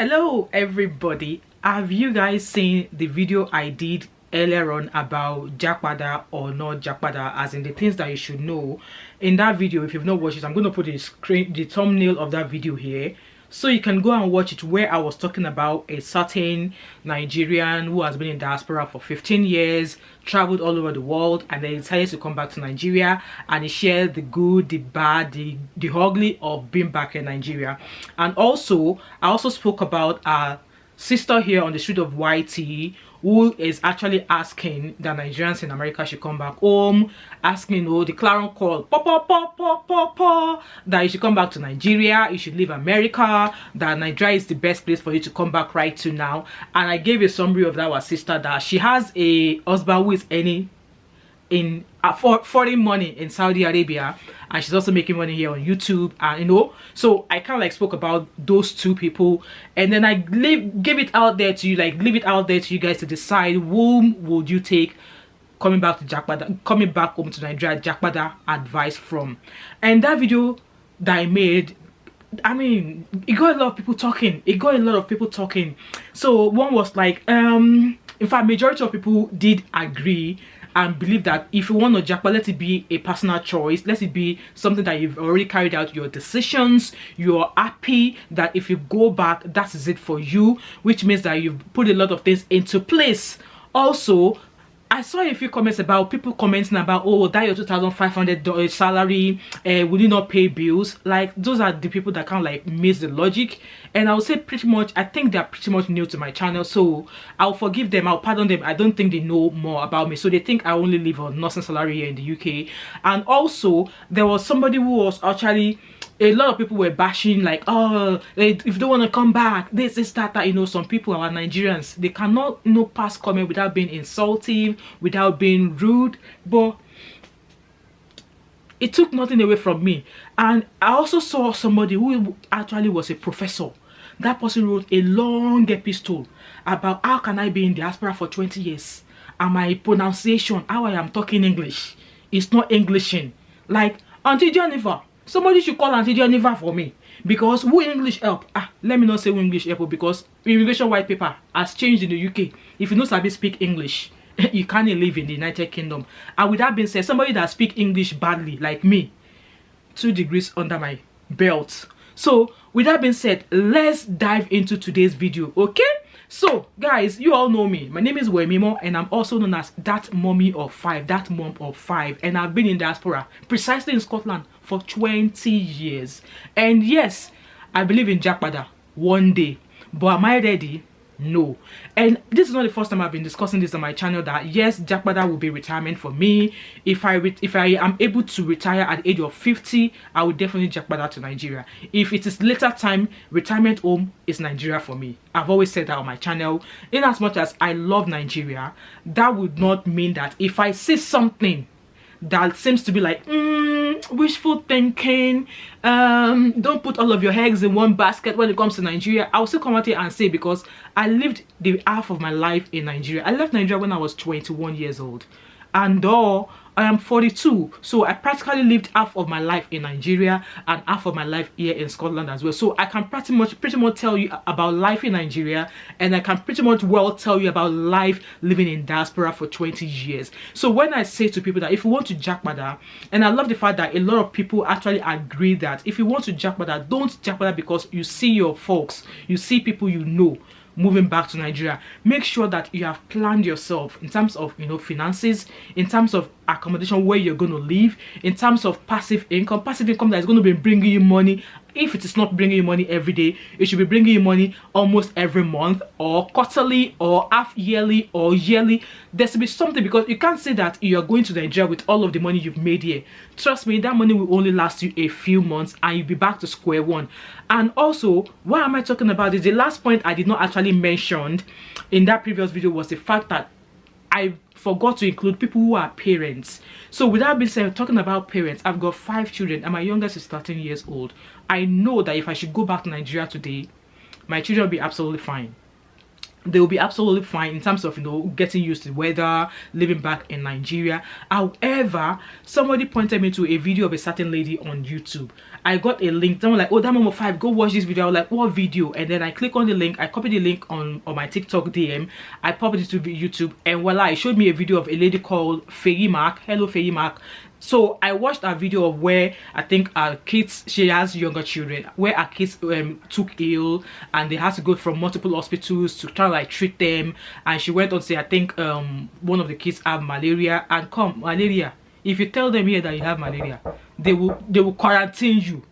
Hello everybody, have you guys seen the video I did earlier on about Japada or not Japada, as in the things that you should know? In that video, if you've not watched it, I'm going to put the thumbnail of that video here so you can go and watch it, where I was talking about a certain Nigerian who has been in diaspora for 15 years, traveled all over the world, and then decided to come back to Nigeria, and he shared the good, the bad, the ugly of being back in Nigeria. And also I also spoke about our sister here on the street of YT who is actually asking that Nigerians in America should come back home, asking, the clarion call, that you should come back to Nigeria, you should leave America, that Nigeria is the best place for you to come back right to now. And I gave a summary of that, our sister, that she has a husband who is earning in foreign money in Saudi Arabia, and she's also making money here on YouTube, and so I kind of like spoke about those two people, and then I give it out there to you, leave it out there to you guys to decide whom would you take coming back home to Nigeria, Japada advice from. And that video that I made, I mean, it got a lot of people talking. So one was like, in fact, majority of people did agree and believe that if you want to Japa, let it be a personal choice, let it be something that you've already carried out your decisions, you're happy that if you go back, that is it for you, which means that you've put a lot of things into place. Also, I saw a few comments about people commenting about, that your $2,500 salary, will you not pay bills? Like, those are the people that kind of like miss the logic. And I would say pretty much, I think they're pretty much new to my channel, so I'll forgive them, I'll pardon them. I don't think they know more about me, so they think I only live on nursing salary here in the UK. And also, there was somebody who was actually, a lot of people were bashing, like, if you don't want to come back, this that, some people are Nigerians, they cannot pass comment without being insultive, without being rude. But it took nothing away from me. And I also saw somebody who actually was a professor. That person wrote a long epistle about how can I be in diaspora for 20 years and my pronunciation, how I am talking English, is not Englishing. Like, Auntie Jennifer, somebody should call Auntie Jennifer for me, because who English help? Let me not say who English help, because immigration white paper has changed in the UK. If you know sabi speak English, you can't live in the United Kingdom. And with that being said, somebody that speak English badly, like me, 2 degrees under my belt. So with that being said, let's dive into today's video, okay? So guys, you all know me. My name is Wemimo, and I'm also known as that mommy of 5, that mom of 5, and I've been in diaspora, precisely in Scotland, for 20 years. And yes, I believe in Japada one day, but am I ready? No. And this is not the first time I've been discussing this on my channel, that yes, Japada will be retirement for me. If I am able to retire at the age of 50, I will definitely Japada to Nigeria. If it is later time, retirement home is Nigeria for me. I've always said that on my channel. In as much as I love Nigeria, that would not mean that if I see something that seems to be like wishful thinking, don't put all of your eggs in one basket when it comes to Nigeria, I'll still come out here and say, because I lived the half of my life in Nigeria. I left Nigeria when I was 21 years old, and I am 42, so I practically lived half of my life in Nigeria and half of my life here in Scotland as well. So I can pretty much tell you about life in Nigeria, and I can pretty much tell you about life living in diaspora for 20 years. So when I say to people that if you want to Japada, and I love the fact that a lot of people actually agree that if you want to Japada, don't Japada because you see your folks, you see people you know moving back to Nigeria. Make sure that you have planned yourself in terms of finances, in terms of accommodation, where you're going to live, in terms of passive income that is going to be bringing you money. If it is not bringing you money every day, it should be bringing you money almost every month, or quarterly, or half yearly, or yearly. There should be something, because you can't say that you're going to Nigeria with all of the money you've made here. Trust me, that money will only last you a few months and you'll be back to square one. And also, why am I talking about this? The last point I did not actually mention in that previous video was the fact that I forgot to include people who are parents. So without being said, talking about parents, I've got 5 children and my youngest is 13 years old. I know that if I should go back to Nigeria today, my children will be absolutely fine. they will be absolutely fine in terms of, you know, getting used to the weather, living back in Nigeria. However, somebody pointed me to a video of a certain lady on YouTube. I got a link. Someone like, oh, that mom of 5, go watch this video. I was like, what video? And then I click on the link. I copy the link on my TikTok DM. I pop it to YouTube, and voila, it showed me a video of a lady called Faye Mark. Hello, Faye Mark. So I watched a video of where I think our kids, she has younger children, where our kids took ill and they had to go from multiple hospitals to try to like treat them. And she went on to say, I think one of the kids have malaria, and malaria. If you tell them here that you have malaria, they will quarantine you.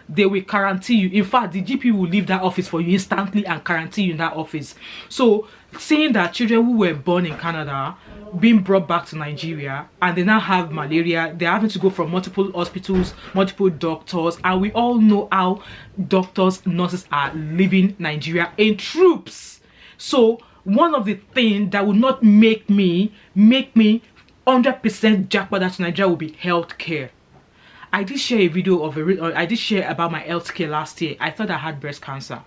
They will quarantine you. In fact, the GP will leave that office for you instantly and quarantine you in that office. So seeing that children who were born in Canada being brought back to Nigeria and they now have malaria, they're having to go from multiple hospitals, multiple doctors, and we all know how doctors, nurses are leaving Nigeria in troops. So one of the things that would not make me 100% Japada to Nigeria will be healthcare. I did share a video of I did share about my healthcare last year. I thought I had breast cancer,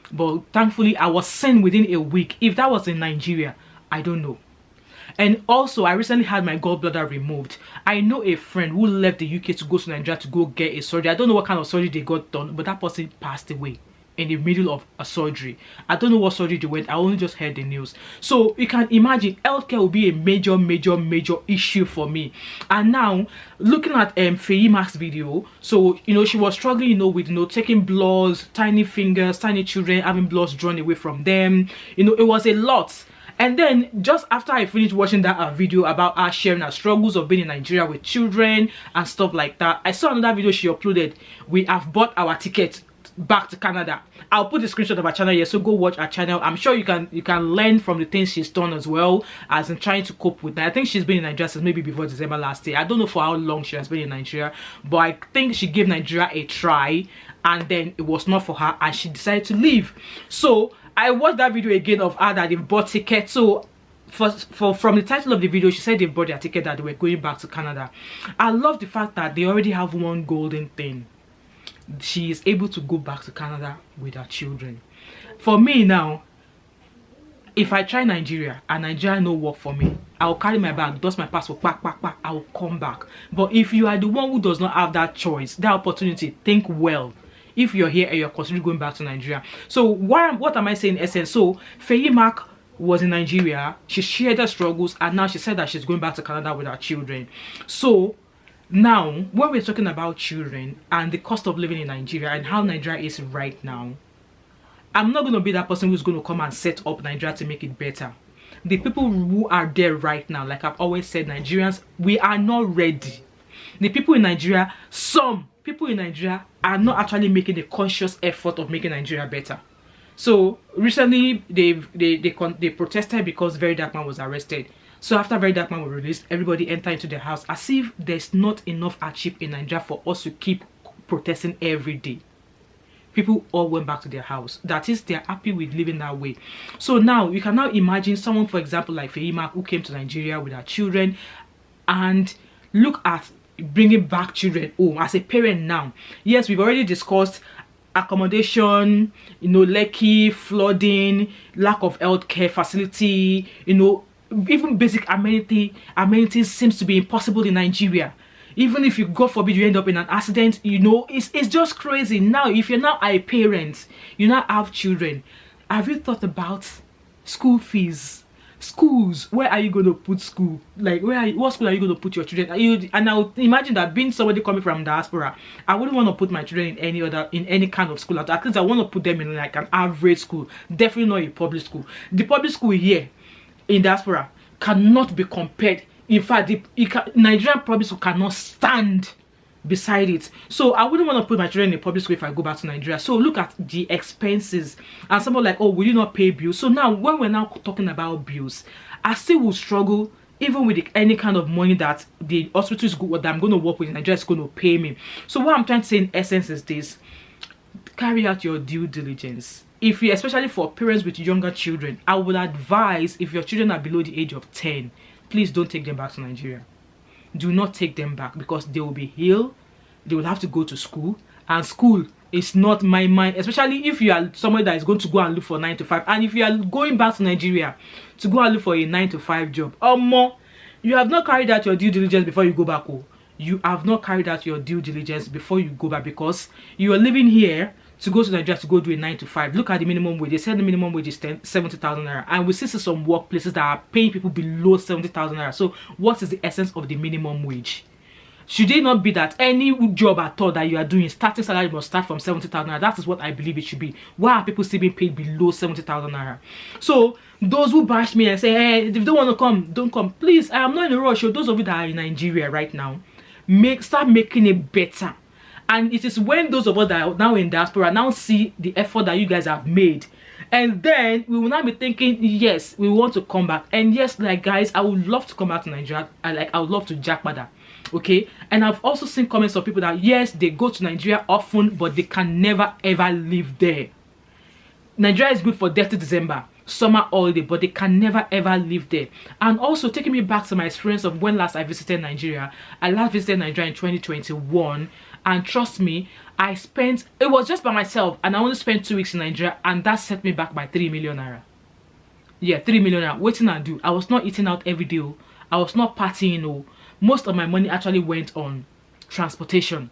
but thankfully I was sane within a week. If that was in Nigeria, I don't know. And also, I recently had my gallbladder removed. I know a friend who left the UK to go to Nigeria to go get a surgery. I don't know what kind of surgery they got done, but that person passed away in the middle of a surgery. I don't know what surgery they went. I only just heard the news. So you can imagine healthcare will be a major issue for me. And now looking at Faye Mark's video, so you know, she was struggling, you know, with, you know, taking bloods, tiny fingers, tiny children having bloods drawn away from them. You know, it was a lot. And then just after I finished watching that video about her sharing her struggles of being in Nigeria with children and stuff like that, I saw another video she uploaded. We have bought our ticket back to Canada. I'll put the screenshot of her channel here, so go watch her channel. I'm sure you can learn from the things she's done as well as in trying to cope with that. I think she's been in Nigeria since maybe before December last year. I don't know for how long she has been in Nigeria, but I think she gave Nigeria a try and then it was not for her and she decided to leave. So I watched that video again of her that they've bought tickets. So from the title of the video, she said they've bought their ticket, that they were going back to Canada. I love the fact that they already have one golden thing. She is able to go back to Canada with her children. For me now, if I try Nigeria and Nigeria no work for me, I will carry my bag, dust my passport, pack, I will come back. But if you are the one who does not have that choice, that opportunity, think well. If you're here and you're considering going back to Nigeria. So what am I saying in essence? So Faye Mark was in Nigeria, she shared her struggles, and now she said that she's going back to Canada with her children. So now when we're talking about children and the cost of living in Nigeria and how Nigeria is right now, I'm not going to be that person who's going to come and set up Nigeria to make it better. The people who are there right now, like I've always said, Nigerians, we are not ready. The people in Nigeria, some people in Nigeria are not actually making a conscious effort of making Nigeria better. So recently they protested because Very Dark Man was arrested. So after Very Dark Man was released, everybody entered into their house as if there's not enough hardship in Nigeria for us to keep protesting every day. People all went back to their house. That is, they're happy with living that way. So now you can now imagine someone, for example, like Faye Mark, who came to Nigeria with her children, and look at bringing back children home as a parent now. Yes, we've already discussed accommodation, you know, Lekki, flooding, lack of healthcare facility, you know, even basic amenities seems to be impossible in Nigeria. Even if you, God forbid, you end up in an accident, you know, it's just crazy. Now, if you're now a parent, you now have children, have you thought about school fees? Schools, where are you going to put school? Like, what school are you going to put your children? And I would imagine that being somebody coming from diaspora, I wouldn't want to put my children in any kind of school. At least I want to put them in like an average school, definitely not a public school. The public school here in diaspora cannot be compared. In fact, Nigerian public school cannot stand beside it. So I wouldn't want to put my children in a public school if I go back to Nigeria. So look at the expenses. And someone like, oh, will you not pay bills? So now when we're now talking about bills, I still will struggle even with any kind of money that the hospital is that I'm going to work with in Nigeria is going to pay me. So what I'm trying to say in essence is this: carry out your due diligence. If you, especially for parents with younger children, I would advise, if your children are below the age of 10, please don't take them back to Nigeria. Do not take them back, because they will be ill, they will have to go to school, and school It's not my mind, especially if you are somebody that is going to go and look for 9 to 5, and if you are going back to Nigeria to go and look for a 9 to 5 job, or more, you have not carried out your due diligence before you go back home. You have not carried out your due diligence before you go back, because you are living here to go to Nigeria to go do a 9 to 5. Look at the minimum wage. They said the minimum wage is 70,000 naira, and we see some workplaces that are paying people below 70,000 naira. So what is the essence of the minimum wage? Should it not be that any job at all that you are doing, starting salary must start from 70,000 naira? That is what I believe it should be. Why are people still being paid below 70,000 naira? So those who bash me and say, hey, if you don't want to come, don't come. Please, I am not in a rush. So those of you that are in Nigeria right now, start making it better. And it is when those of us that are now in diaspora now see the effort that you guys have made, and then we will now be thinking, yes, we want to come back. And yes, like guys, I would love to come back to Nigeria. I would love to Japada. Okay, and I've also seen comments of people that yes, they go to Nigeria often, but they can never ever live there. Nigeria is good for 30 December, summer holiday, but they can never ever live there. And also taking me back to my experience of when last I visited Nigeria. I last visited Nigeria in 2021, and trust me, it was just by myself, and I only spent 2 weeks in Nigeria, and that set me back by 3 million naira. Yeah, 3 million naira. What did I do? I was not eating out every day. I was not partying. Most of my money actually went on transportation,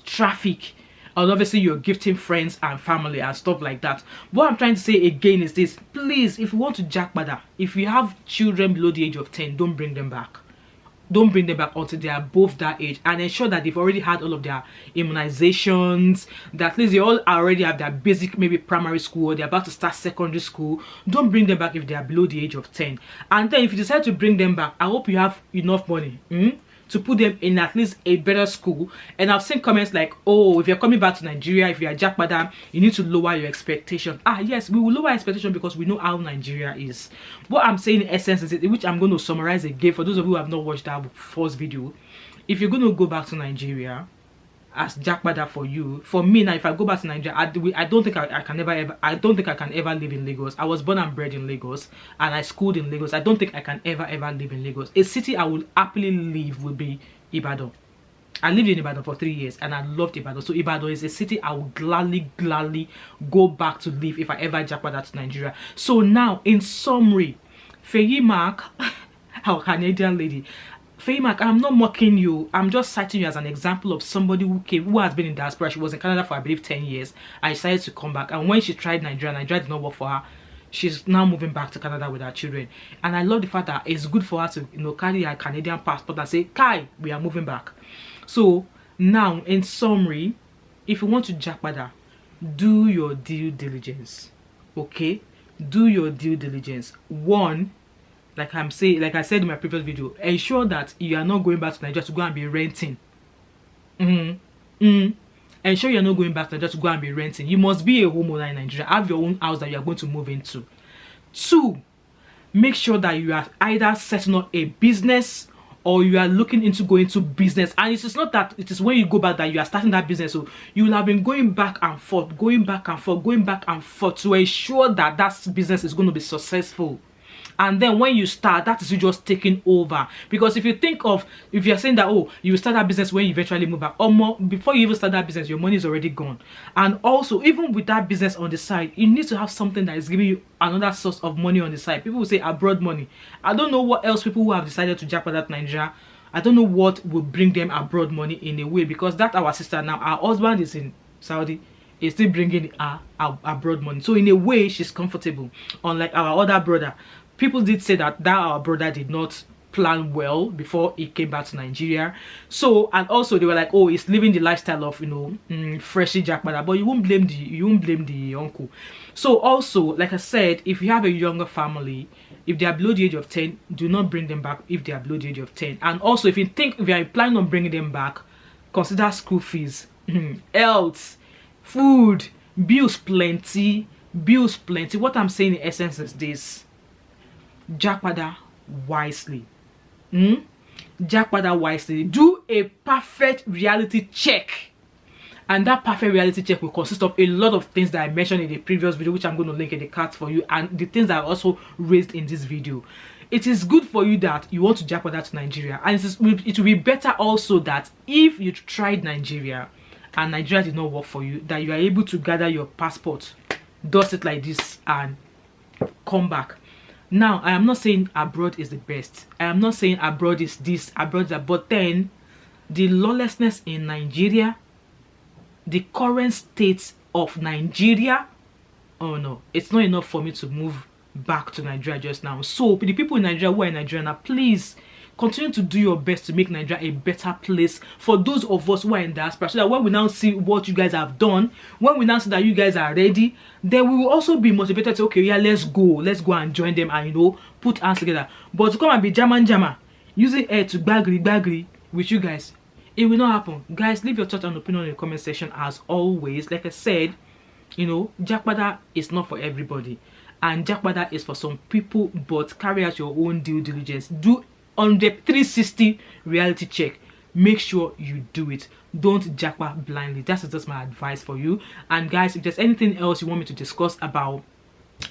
traffic, and obviously you're gifting friends and family and stuff like that. What I'm trying to say again is this: please, if you want to Japada, if you have children below the age of 10, don't bring them back. Don't bring them back until they are above that age, and ensure that they've already had all of their immunizations, that at least they all already have their basic, maybe primary school, or they're about to start secondary school. Don't bring them back if they are below the age of 10. And then if you decide to bring them back, I hope you have enough money to put them in at least a better school. And I've seen comments like, oh, if you're coming back to Nigeria, if you're Japada, you need to lower your expectation. Yes, we will lower expectation because we know how Nigeria is. What I'm saying in essence is, which I'm going to summarize again for those of you who have not watched that first video. If you're going to go back to Nigeria as Japada, for me now, if I go back to Nigeria, I don't think I can ever live in Lagos. I was born and bred in Lagos, and I schooled in Lagos. I don't think I can ever live in Lagos. A city I would happily live would be Ibadan. I lived in Ibadan for 3 years, and I loved Ibadan. So Ibadan is a city I would gladly go back to live if I ever Japada to Nigeria. So now, in summary, Feyi Mark, our Canadian lady, Feyi Mark, I'm not mocking you. I'm just citing you as an example of somebody who has been in diaspora. She was in Canada for, I believe, 10 years. I decided to come back. And when she tried Nigeria did not work for her. She's now moving back to Canada with her children. And I love the fact that it's good for her to, carry her Canadian passport and say, Kai, we are moving back. So now, in summary, if you want to Japada, do your due diligence. Okay? Do your due diligence. One, like I said in my previous video, ensure that you are not going back to Nigeria to go and be renting. Ensure you're not going back to Nigeria to go and be renting. You must be a homeowner in Nigeria. Have your own house that you are going to move into. 2, make sure that you are either setting up a business or you are looking into going to business. And it is not that it is when you go back that you are starting that business. So you will have been going back and forth to ensure that that business is going to be successful. And then when you start, that is you just taking over. Because if you're saying that, oh, you start that business when you eventually move back, or more, before you even start that business, your money is already gone. And also, even with that business on the side, you need to have something that is giving you another source of money on the side. People will say abroad money. I don't know what else people who have decided to Japada Nigeria, I don't know what will bring them abroad money in a way, because that our sister now, our husband is in Saudi, is still bringing her abroad money. So in a way, she's comfortable. Unlike our other brother. People did say that our brother did not plan well before he came back to Nigeria. So, and also they were like, oh, he's living the lifestyle of, freshly Japada, but you won't blame the uncle. So also, like I said, if you have a younger family, if they are below the age of 10, do not bring them back if they are below the age of 10. And also, if you are planning on bringing them back, consider school fees, health, food, bills plenty. What I'm saying in essence is this: Japada wisely. Japada wisely. Do a perfect reality check. And that perfect reality check will consist of a lot of things that I mentioned in the previous video, which I'm going to link in the card for you, and the things that I also raised in this video. It is good for you that you want to Japada to Nigeria, and it will be better also that if you tried Nigeria and Nigeria did not work for you, that you are able to gather your passport, dust it like this, and come back. Now, I am not saying abroad is the best. I am not saying abroad is this, abroad is that, but then the lawlessness in Nigeria, the current state of Nigeria, oh no, it's not enough for me to move back to Nigeria just now. So the people in Nigeria who are in Nigeria now, please continue to do your best to make Nigeria a better place for those of us who are in diaspora, so that when we now see what you guys have done, when we now see that you guys are ready, then we will also be motivated to, okay, yeah, let's go and join them and, you know, put hands together. But to come and be jama using air to bagri with you guys, it will not happen. Guys, leave your thoughts and opinion in the comment section as always. Like I said, you know, Japada is not for everybody, and Japada is for some people, but carry out your own due diligence. Do on the 360 reality check. Make sure you do it. Don't japa blindly. That's just my advice for you. And guys, if there's anything else you want me to discuss about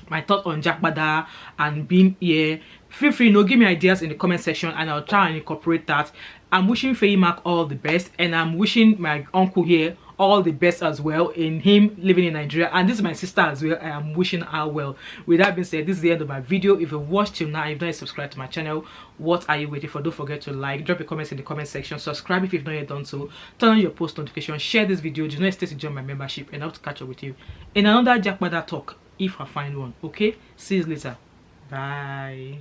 my thought on Japada and being here, feel free, you know, give me ideas in the comment section and I'll try and incorporate that. I'm wishing Faye Mark all the best, and I'm wishing my uncle here all the best as well in him living in Nigeria. And this is my sister as well. I am wishing her well. With that being said, this is the end of my video. If you've watched till now, if you've not subscribed to my channel, what are you waiting for? Don't forget to like, drop your comments in the comment section, subscribe if you've not yet done so, turn on your post notifications, share this video, do not hesitate to join my membership, and I hope to catch up with you in another Japada talk if I find one. Okay, see you later. Bye.